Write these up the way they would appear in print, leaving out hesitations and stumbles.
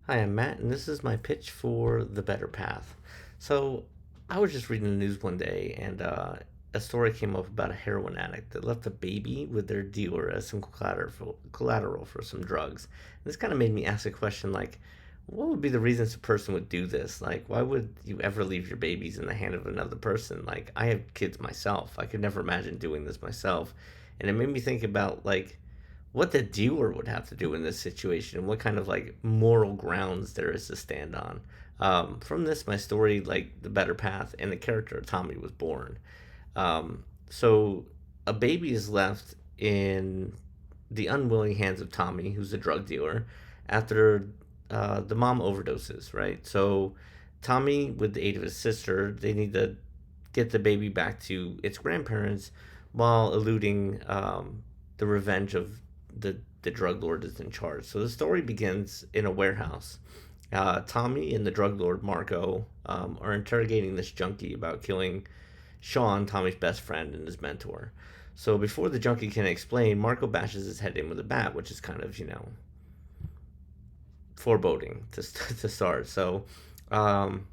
Hi, I'm Matt, and this is my pitch for The Better Path. So, I was just reading the news one day, and a story came up about a heroin addict that left a baby with their dealer as some collateral for some drugs. And this kind of made me ask a question like, what would be the reasons a person would do this? Like, why would you ever leave your babies in the hand of another person? Like, I have kids myself. I could never imagine doing this myself. And it made me think about, like, what the dealer would have to do in this situation and what kind of like moral grounds there is to stand on. From this, my story, like The Better Path, and the character of Tommy was born. So a baby is left in the unwilling hands of Tommy, who's a drug dealer, after the mom overdoses, right? So Tommy, with the aid of his sister, they need to get the baby back to its grandparents while eluding the revenge of the drug lord that's in charge. So the story begins in a warehouse. Tommy and the drug lord Marco are interrogating this junkie about killing Sean, Tommy's best friend and his mentor. So before the junkie can explain, Marco bashes his head in with a bat, which is kind of, foreboding to, to start. Um,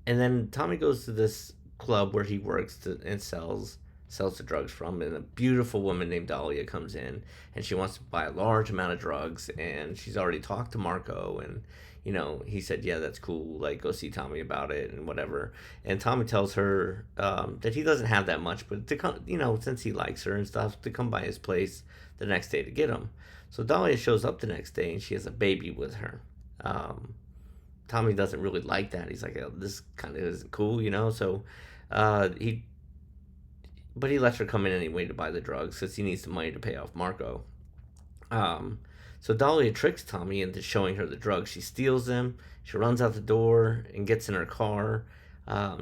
and then Tommy goes to this club where he works and sells the drugs from, and a beautiful woman named Dahlia comes in, and she wants to buy a large amount of drugs, and she's already talked to Marco, and he said, yeah, that's cool, like, go see Tommy about it and whatever. And Tommy tells her that he doesn't have that much, but to come, since he likes her and stuff, to come by his place the next day to get him. So Dahlia shows up the next day, and she has a baby with her. um, Tommy doesn't really like that. He's like, oh, this kind of isn't cool, So he, but he lets her come in anyway to buy the drugs because he needs the money to pay off Marco. Um, so Dahlia tricks Tommy into showing her the drugs. She steals them. She runs out the door and gets in her car.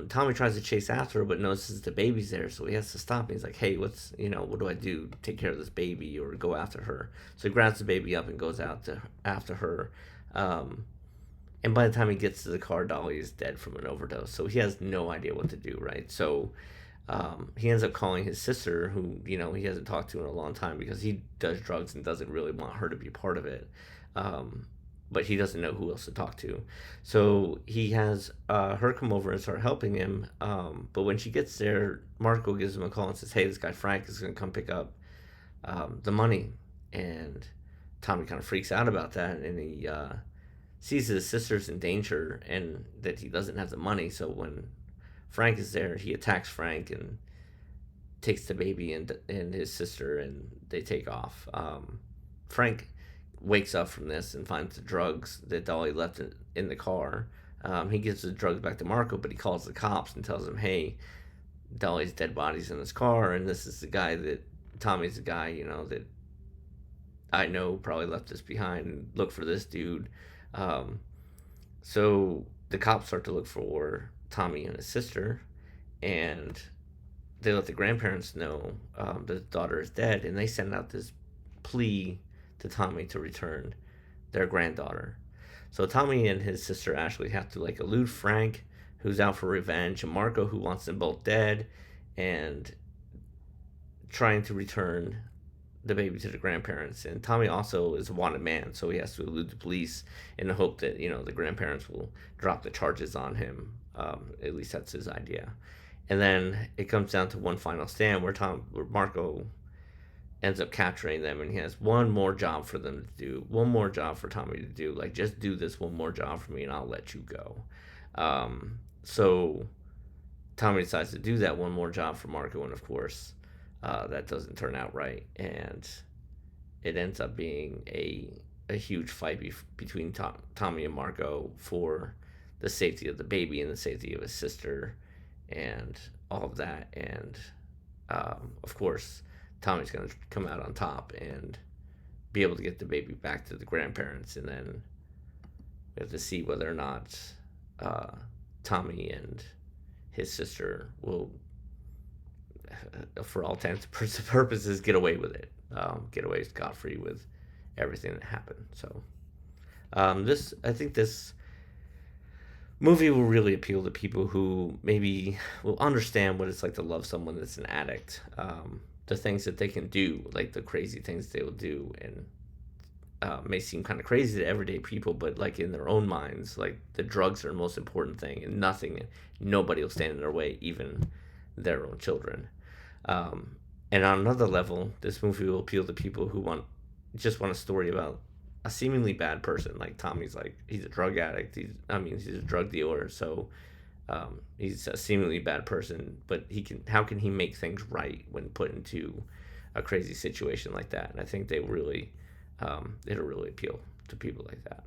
Tommy tries to chase after her, but notices the baby's there, so he has to stop. And he's like, "Hey, what do I do? Take care of this baby or go after her?" So he grabs the baby up and goes out to after her. Um, and by the time he gets to the car, Dolly is dead from an overdose. So he has no idea what to do, right? So he ends up calling his sister, who he hasn't talked to in a long time because he does drugs and doesn't really want her to be a part of it. Um, but he doesn't know who else to talk to. So he has her come over and start helping him. But when she gets there, Marco gives him a call and says, "Hey, this guy Frank is going to come pick up the money." And Tommy kind of freaks out about that, and he sees his sister's in danger and that he doesn't have the money. So when Frank is there, he attacks Frank and takes the baby and his sister, and they take off. Frank wakes up from this and finds the drugs that Dolly left in the car. He gives the drugs back to Marco, but he calls the cops and tells them, "Hey, Dolly's dead body's in his car, and this is the guy that Tommy's the guy, that I know probably left us behind. And look for this dude." Um, so the cops start to look for Tommy and his sister, and they let the grandparents know that the daughter is dead, and they send out this plea to Tommy to return their granddaughter. So Tommy and his sister Ashley have to like elude Frank, who's out for revenge, and Marco, who wants them both dead, and trying to return the baby to the grandparents. And Tommy also is a wanted man, so he has to elude the police in the hope that the grandparents will drop the charges on him. At least that's his idea. And then it comes down to one final stand where Marco ends up capturing them, and he has one more job for them to do, one more job for Tommy to do. Like, just do this one more job for me, and I'll let you go. So Tommy decides to do that one more job for Marco, and of course, that doesn't turn out right, and it ends up being a huge fight between Tommy and Marco for the safety of the baby and the safety of his sister, and all of that. And of course, Tommy's going to come out on top and be able to get the baby back to the grandparents, and then we have to see whether or not uh, Tommy and his sister will, for all intents and purposes, get away with it, get away scot free with everything that happened. So I think this movie will really appeal to people who maybe will understand what it's like to love someone that's an addict. The things that they can do, like the crazy things they will do, and may seem kind of crazy to everyday people, but like in their own minds, like the drugs are the most important thing, and nobody will stand in their way, even their own children. Um, and on another level, this movie will appeal to people who want a story about a seemingly bad person. Like Tommy's, like he's a drug addict. He's a drug dealer. So he's a seemingly bad person, but he can. How can he make things right when put into a crazy situation like that? And I think it'll really appeal to people like that.